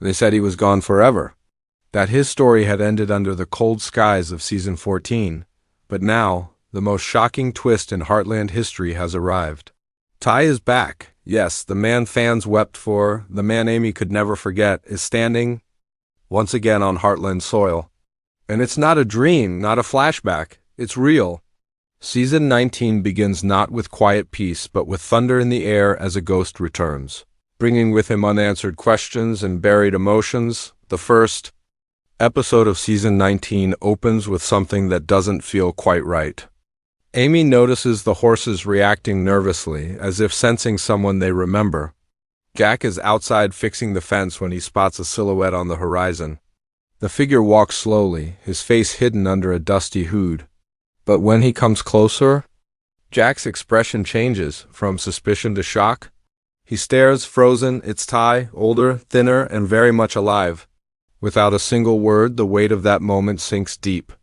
They said he was gone forever, that his story had ended under the cold skies of season 14. But now, the most shocking twist in Heartland history has arrived. Ty is back. Yes, the man fans wept for, the man Amy could never forget, is standing once again on Heartland soil. And it's not a dream, not a flashback. It's real. Season 19 begins not with quiet peace, but with thunder in the air as a ghost returns, bringing with him unanswered questions and buried emotions. The first episode of season 19 opens with something that doesn't feel quite right. Amy notices the horses reacting nervously, as if sensing someone they remember. Jack is outside fixing the fence when he spots a silhouette on the horizon. The figure walks slowly, his face hidden under a dusty hood. But when he comes closer, Jack's expression changes from suspicion to shock. He stares, frozen. It's Ty, older, thinner, and very much alive. Without a single word, the weight of that moment sinks deep.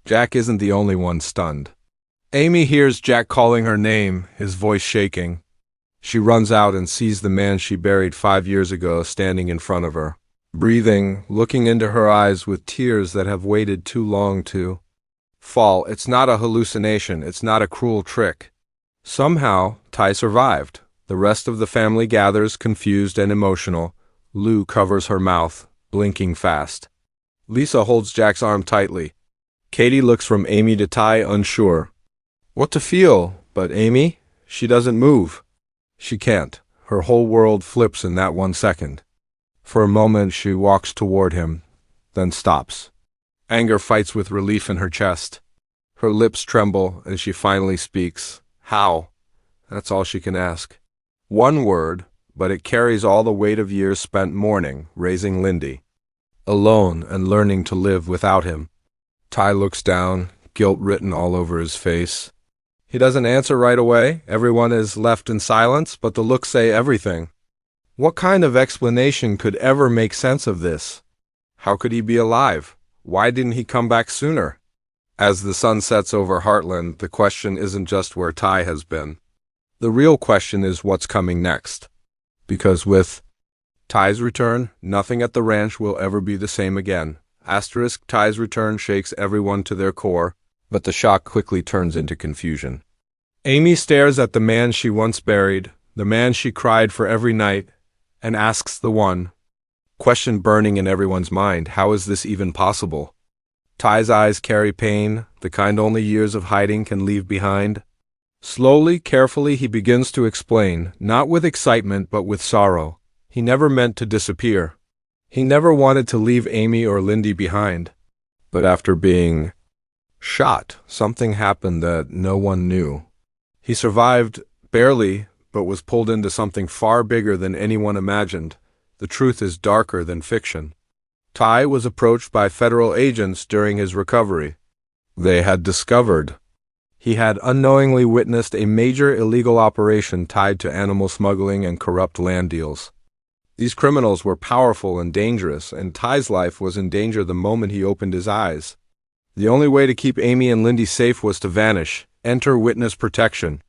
Jack isn't the only one stunned. Amy hears Jack calling her name, his voice shaking. She runs out and sees the man she buried 5 years ago standing in front of her, breathing, looking into her eyes with tears that have waited too long to fall. It's not a hallucination. It's not a cruel trick. Somehow, Ty survived. The rest of the family gathers, confused and emotional. Lou covers her mouth, blinking fast. Lisa holds Jack's arm tightly. Katie looks from Amy to Ty, unsure what to feel, but Amy, she doesn't move. She can't. Her whole world flips in that 1 second. For a moment, she walks toward him, then stops. Anger fights with relief in her chest. Her lips tremble as she finally speaks. How? That's all she can ask. One word, but it carries all the weight of years spent mourning, raising Lindy, alone and learning to live without him. Ty looks down, guilt written all over his face. He doesn't answer right away. Everyone is left in silence, but the looks say everything. What kind of explanation could ever make sense of this? How could he be alive? Why didn't he come back sooner? As the sun sets over Heartland, the question isn't just where Ty has been. The real question is what's coming next. Because with Ty's return, nothing at the ranch will ever be the same again. Asterisk, Ty's return shakes everyone to their core, but the shock quickly turns into confusion. Amy stares at the man she once buried, the man she cried for every night, and asks the one question burning in everyone's mind: how is this even possible? Ty's eyes carry pain, the kind only years of hiding can leave behind. Slowly, carefully, he begins to explain, not with excitement but with sorrow. He never meant to disappear. He never wanted to leave Amy or Lindy behind. But after being shot, something happened that no one knew. He survived, barely, but was pulled into something far bigger than anyone imagined. The truth is darker than fiction. Ty was approached by federal agents during his recovery. They had discovered he had unknowingly witnessed a major illegal operation tied to animal smuggling and corrupt land deals. These criminals were powerful and dangerous, and Ty's life was in danger the moment he opened his eyes. The only way to keep Amy and Lindy safe was to vanish, enter witness protection.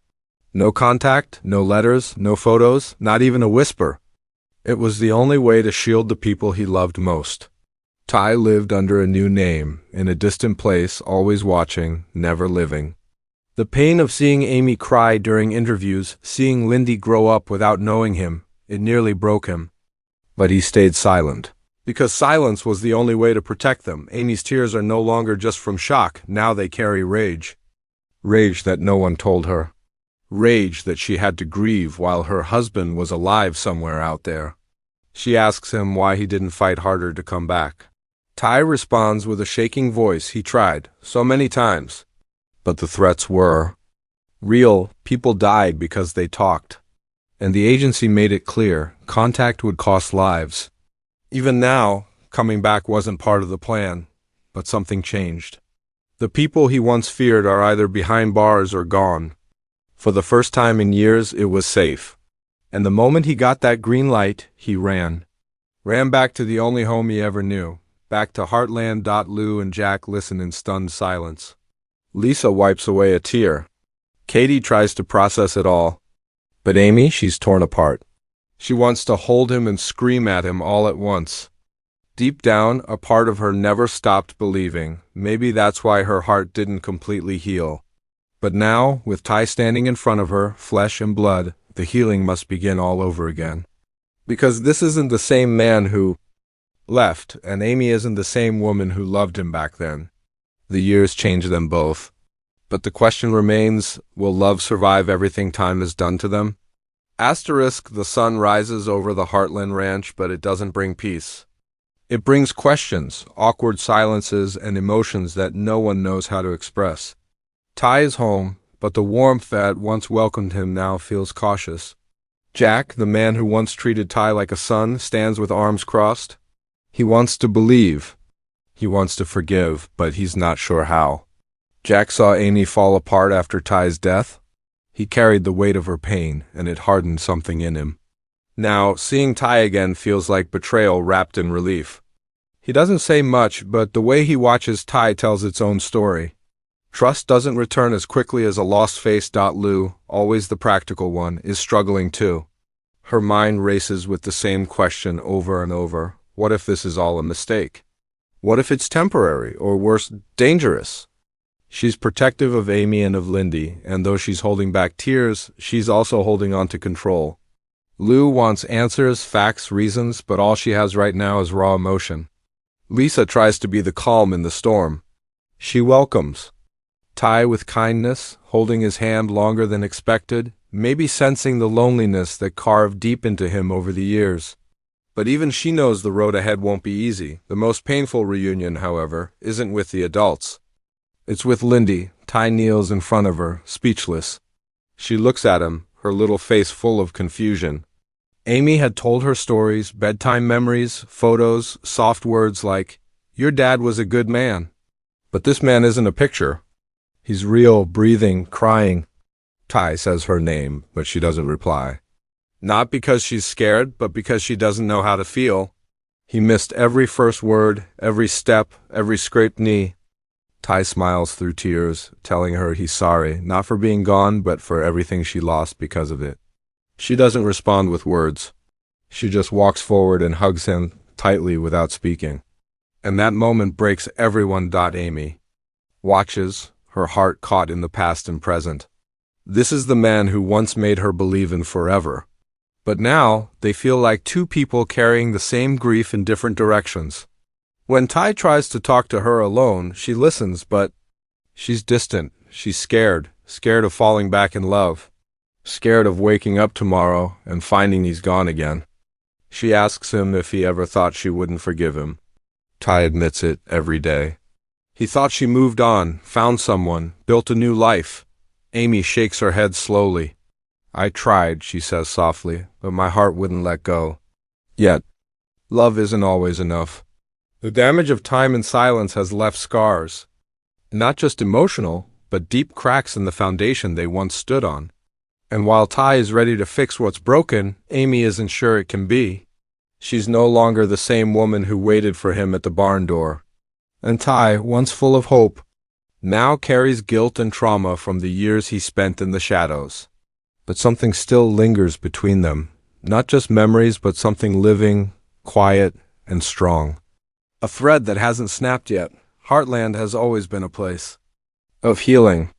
No contact, no letters, no photos, not even a whisper. It was the only way to shield the people he loved most. Ty lived under a new name, in a distant place, always watching, never living. The pain of seeing Amy cry during interviews, seeing Lindy grow up without knowing him, it nearly broke him. But he stayed silent. Because silence was the only way to protect them. Amy's tears are no longer just from shock, now they carry rage. Rage that no one told her. Rage that she had to grieve while her husband was alive somewhere out there. She asks him why he didn't fight harder to come back. Ty responds with a shaking voice. He tried, so many times. But the threats were real. People died because they talked. And the agency made it clear, contact would cost lives. Even now, coming back wasn't part of the plan, but something changed. The people he once feared are either behind bars or gone. For the first time in years, it was safe. And the moment he got that green light, he ran. Ran back to the only home he ever knew, back to Heartland. Lou and Jack listen in stunned silence. Lisa wipes away a tear. Katie tries to process it all. But Amy, she's torn apart. She wants to hold him and scream at him all at once. Deep down, a part of her never stopped believing. Maybe that's why her heart didn't completely heal. But now, with Ty standing in front of her, flesh and blood, the healing must begin all over again. Because this isn't the same man who left, and Amy isn't the same woman who loved him back then. The years changed them both. But the question remains, will love survive everything time has done to them? Asterisk, the sun rises over the Heartland ranch, but it doesn't bring peace. It brings questions, awkward silences, and emotions that no one knows how to express. Ty is home, but the warmth that once welcomed him now feels cautious. Jack, the man who once treated Ty like a son, stands with arms crossed. He wants to believe. He wants to forgive, but he's not sure how. Jack saw Amy fall apart after Ty's death. He carried the weight of her pain, and it hardened something in him. Now, seeing Ty again feels like betrayal wrapped in relief. He doesn't say much, but the way he watches Ty tells its own story. Trust doesn't return as quickly as a lost face. Lou, always the practical one, is struggling too. Her mind races with the same question over and over. What if this is all a mistake? What if it's temporary, or worse, dangerous? She's protective of Amy and of Lindy, and though she's holding back tears, she's also holding on to control. Lou wants answers, facts, reasons, but all she has right now is raw emotion. Lisa tries to be the calm in the storm. She welcomes Ty with kindness, holding his hand longer than expected, maybe sensing the loneliness that carved deep into him over the years. But even she knows the road ahead won't be easy. The most painful reunion, however, isn't with the adults. It's with Lindy. Ty kneels in front of her, speechless. She looks at him, her little face full of confusion. Amy had told her stories, bedtime memories, photos, soft words like, "Your dad was a good man." But this man isn't a picture. He's real, breathing, crying. Ty says her name, but she doesn't reply. Not because she's scared, but because she doesn't know how to feel. He missed every first word, every step, every scraped knee. Ty smiles through tears, telling her he's sorry, not for being gone, but for everything she lost because of it. She doesn't respond with words. She just walks forward and hugs him tightly without speaking. And that moment breaks everyone. Amy watches, her heart caught in the past and present. This is the man who once made her believe in forever. But now, they feel like two people carrying the same grief in different directions. When Ty tries to talk to her alone, she listens, but she's distant. She's scared of falling back in love. Scared of waking up tomorrow and finding he's gone again. She asks him if he ever thought she wouldn't forgive him. Ty admits it every day. He thought she moved on, found someone, built a new life. Amy shakes her head slowly. I tried, she says softly, but my heart wouldn't let go. Yet, love isn't always enough. The damage of time and silence has left scars. Not just emotional, but deep cracks in the foundation they once stood on. And while Ty is ready to fix what's broken, Amy isn't sure it can be. She's no longer the same woman who waited for him at the barn door. And Ty, once full of hope, now carries guilt and trauma from the years he spent in the shadows. But something still lingers between them. Not just memories, but something living, quiet, and strong. A thread that hasn't snapped yet. Heartland has always been a place of healing.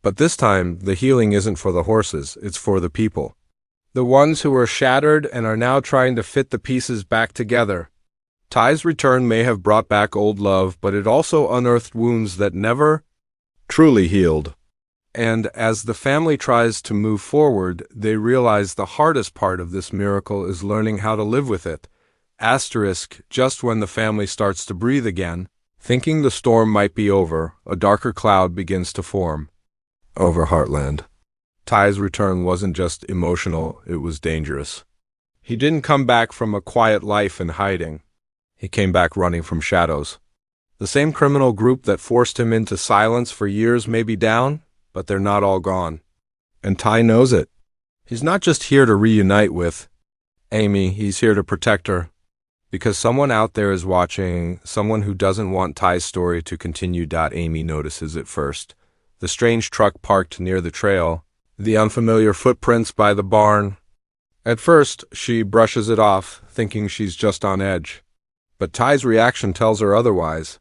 But this time, the healing isn't for the horses, it's for the people. The ones who were shattered and are now trying to fit the pieces back together. Ty's return may have brought back old love, but it also unearthed wounds that never truly healed. And as the family tries to move forward, they realize the hardest part of this miracle is learning how to live with it. Asterisk, just when the family starts to breathe again, thinking the storm might be over, a darker cloud begins to form over Heartland. Ty's return wasn't just emotional, it was dangerous. He didn't come back from a quiet life in hiding. He came back running from shadows. The same criminal group that forced him into silence for years may be down, but they're not all gone. And Ty knows it. He's not just here to reunite with Amy, he's here to protect her. Because someone out there is watching, someone who doesn't want Ty's story to continue. Amy notices it first. The strange truck parked near the trail, the unfamiliar footprints by the barn, At first, she brushes it off, thinking she's just on edge. But Ty's reaction tells her otherwise.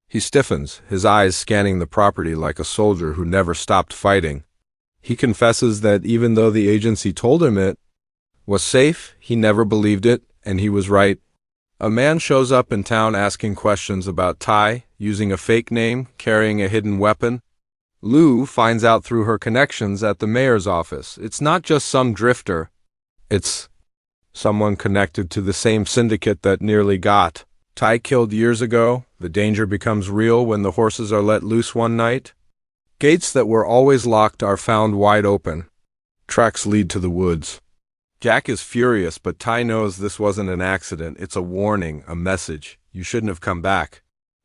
He stiffens, his eyes scanning the property like a soldier who never stopped fighting. He confesses that even though the agency told him it was safe, he never believed it, and he was right. A man shows up in town asking questions about Ty, using a fake name, carrying a hidden weapon. Lou finds out through her connections at the mayor's office. It's not just some drifter. It's someone connected to the same syndicate that nearly got Ty killed years ago. The danger becomes real when the horses are let loose one night. Gates that were always locked are found wide open. Tracks lead to the woods. Jack is furious, but Ty knows this wasn't an accident. It's a warning, a message. You shouldn't have come back.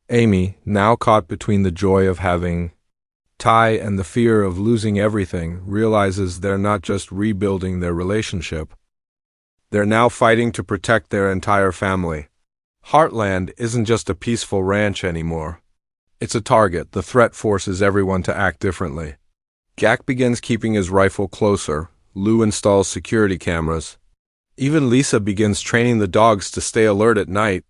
Amy, now caught between the joy of having Ty and the fear of losing everything, realizes they're not just rebuilding their relationship. They're now fighting to protect their entire family. Heartland isn't just a peaceful ranch anymore. It's a target. The threat forces everyone to act differently. Jack begins keeping his rifle closer. Lou installs security cameras. Even Lisa begins training the dogs to stay alert at night.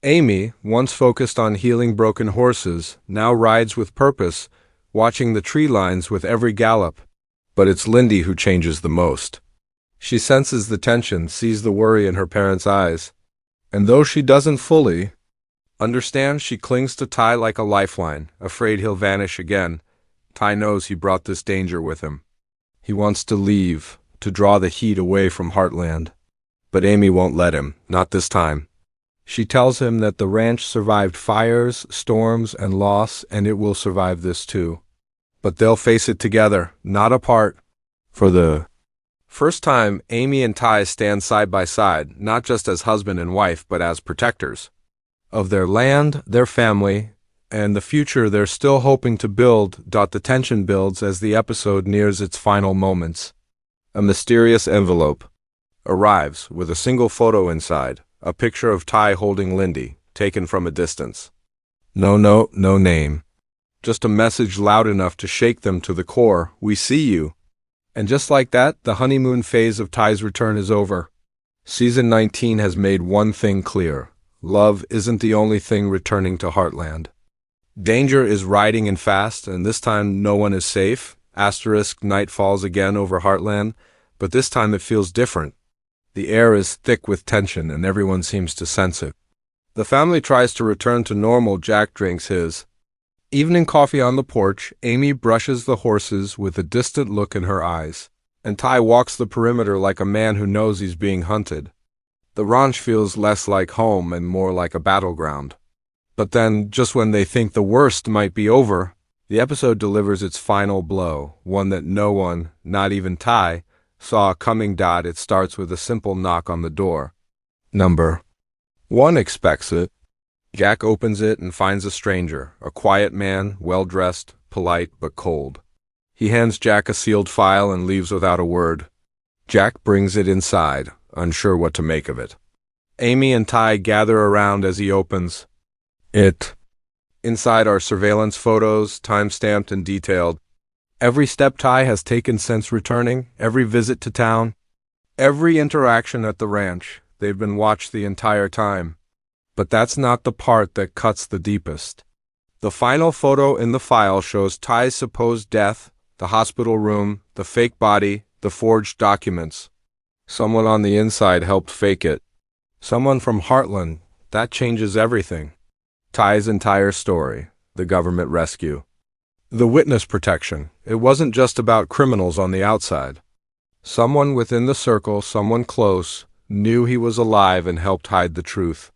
Amy, once focused on healing broken horses, now rides with purpose, watching the tree lines with every gallop. But it's Lindy who changes the most. She senses the tension, sees the worry in her parents' eyes. And though she doesn't fully understand, she clings to Ty like a lifeline, afraid he'll vanish again. Ty knows he brought this danger with him. He wants to leave, to draw the heat away from Heartland. But Amy won't let him, not this time. She tells him that the ranch survived fires, storms, and loss, and it will survive this too. But they'll face it together, not apart. For the first time, Amy and Ty stand side by side, not just as husband and wife, but as protectors of their land, their family, and the future they're still hoping to build. The tension builds as the episode nears its final moments. A mysterious envelope arrives with a single photo inside, a picture of Ty holding Lindy, taken from a distance. No note, no name. Just a message loud enough to shake them to the core. We see you. And just like that, the honeymoon phase of Ty's return is over. Season 19 has made one thing clear. Love isn't the only thing returning to Heartland. Danger is riding in fast, and this time no one is safe. Night falls again over Heartland, but this time it feels different. The air is thick with tension, and everyone seems to sense it. The family tries to return to normal. Jack drinks his evening coffee on the porch. Amy brushes the horses with a distant look in her eyes, and Ty walks the perimeter like a man who knows he's being hunted. The ranch feels less like home and more like a battleground. But then, just when they think the worst might be over, the episode delivers its final blow, one that no one, not even Ty, saw coming. It starts with a simple knock on the door. Number 1 expects it. Jack opens it and finds a stranger, a quiet man, well-dressed, polite but cold. He hands Jack a sealed file and leaves without a word. Jack brings it inside, unsure what to make of it. Amy and Ty gather around as he opens it. Inside are surveillance photos, time-stamped and detailed. Every step Ty has taken since returning, every visit to town, every interaction at the ranch. They've been watched the entire time. But that's not the part that cuts the deepest. The final photo in the file shows Ty's supposed death, the hospital room, the fake body, the forged documents. Someone on the inside helped fake it. Someone from Heartland. That changes everything. Ty's entire story, the government rescue. The witness protection. It wasn't just about criminals on the outside. Someone within the circle, someone close, knew he was alive and helped hide the truth.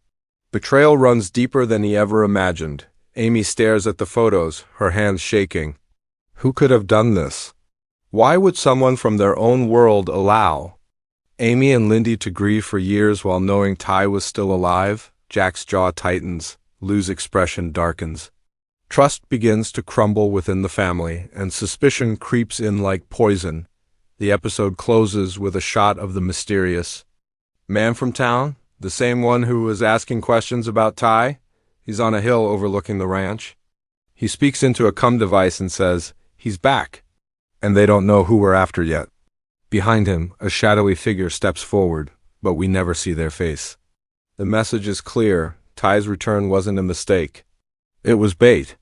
Betrayal runs deeper than he ever imagined. Amy stares at the photos, her hands shaking. Who could have done this? Why would someone from their own world allow Amy and Lindy to grieve for years while knowing Ty was still alive? Jack's jaw tightens. Lou's expression darkens. Trust begins to crumble within the family, and suspicion creeps in like poison. The episode closes with a shot of the mysterious man from town, the same one who was asking questions about Ty. He's on a hill overlooking the ranch. He speaks into a device and says, "He's back." And they don't know who we're after yet. Behind him, a shadowy figure steps forward, but we never see their face. The message is clear: Ty's return wasn't a mistake. It was bait.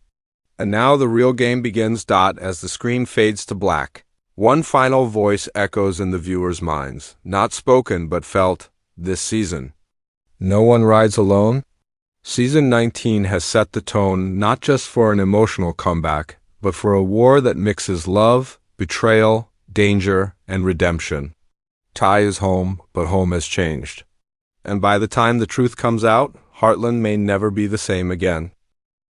And now the real game begins. As the screen fades to black, one final voice echoes in the viewers' minds, not spoken but felt, this season. No one rides alone? Season 19 has set the tone not just for an emotional comeback, but for a war that mixes love, betrayal, danger, and redemption. Ty is home, but home has changed. And by the time the truth comes out, Heartland may never be the same again.